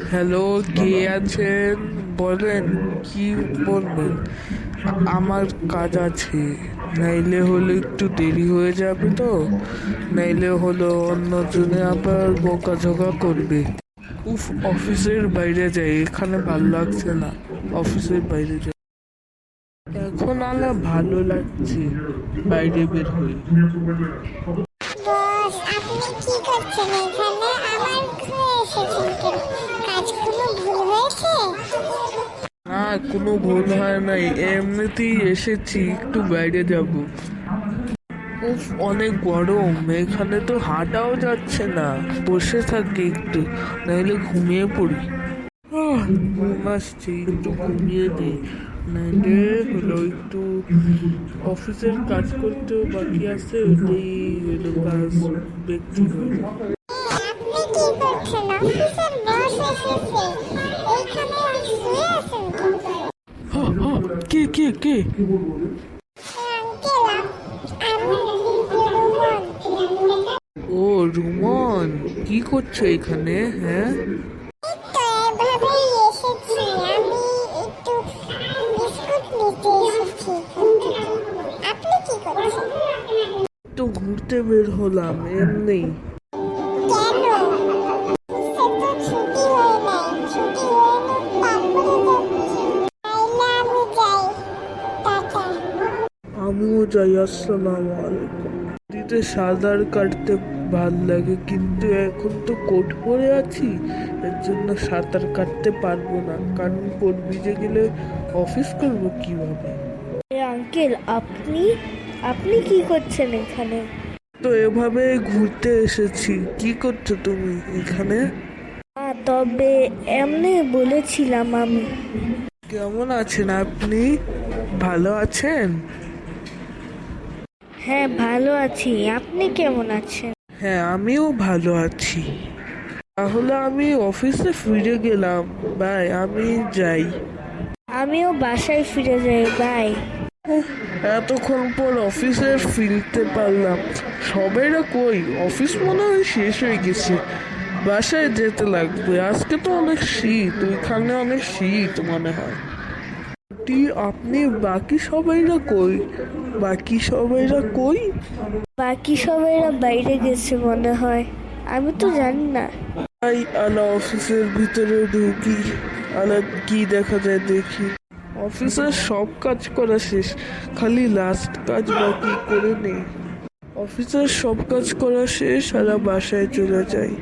Hello, কে আছেন? বলেন, কি বলবেন? আমার কাজ আছে, নাইলে হলে একটু দেরি হয়ে যাবে তো, নাইলে হলো অন্যজনে আবার বকাঝকা করবে। উফ, অফিসের বাইরে যাই, এখানে ভাল লাগছে না। অফিসের বাইরে যাই, এখন আমার ভালো লাগছে বাইরে বের হয়ে। বস, আপনি কি করছেন এখানে? আমার ঘরে এসেছেন কেন? কাজ কোনো ভুল হয়েছে? না, কোনো ভুল হয় নাই, এমনিতেই এসেছি, একটু বাইরে যাব। উফ, অনেক গরম এখানে, তো হাঁটাও যাচ্ছে না। বসে থাকি একটু, নাইলে ঘুমিয়ে পড়ি। ঘুম আসছে, একটু ঘুমিয়ে দিই, নাইলে হলো একটু অফিসের কাজ করতেও বাকি আছে, ওটাই হলো কাজ দেখতে হবে। আপনি কি করছেন? অফিসের বস এসেছে, এইখানে শুয়ে আছেন কেন? হা, হা, কে কে কে? আঙ্কেল, আমি রুমন। ও, রুমন, কি করছো এখানে? হ্যাঁ, তো এভাবেই এসেছি, আমি একটু বিস্কুট নিতে এসেছি। আপনি কি করছেন? তো ঘুরতে বের হলাম এমনি। কেন? সে তো ছুটি হয়ে নাই, ছুটি হয়ে তারপরে যাচ্ছি। তাইলে আমি যাই, টাটা। আমিও যাই, আসসালামু আলাইকুম। দিতে সাঁতার কাটতে ভাল লাগে, কিন্তু এখন তো কোট পরে আছি, এর জন্য সাঁতার কাটতে পারবো না, কারণ কোট ভিজে গেলে অফিস করবো কিভাবে? আঙ্কেল, আপনি আপনি কি করছেন এখানে? তো এভাবে ঘুরতে এসেছি। কি করছো তুমি এখানে? তবে এমনি বলেছিলাম আমি। কেমন আছেন আপনি? ভালো আছেন? হ্যাঁ, ভালো আছি। আপনি কেমন আছেন? হ্যাঁ, আমিও ভালো আছি। তাহলে আমি অফিসে ফিরে গেলাম, বাই, আমি যাই। আমিও বাসায় ফিরে যাই, বাই। এতক্ষণ পর অফিসে ফিরতে পারলাম। সবাইরা কই? অফিস মনে হয় শেষ হয়ে গেছে, বাসায় যেতে লাগবে। আজকে তো অনেক শীত, ওইখানে অনেক শীত মনে হয়। আপনি বাকি সবাইরা কই? বাকি সবাইরা কই? বাকি সবাইরা বাইরে গেছে মনে হয়, আমি তো জানি না। তাই আলা অফিসের ভিতরে ঢুকি, আলা কি দেখা যায় দেখি। অফিসের সব কাজ করা শেষ, খালি লাস্ট কাজ বাকি করে নেই। অফিসের সব কাজ করা শেষ, আর বাসায় চলে যাই।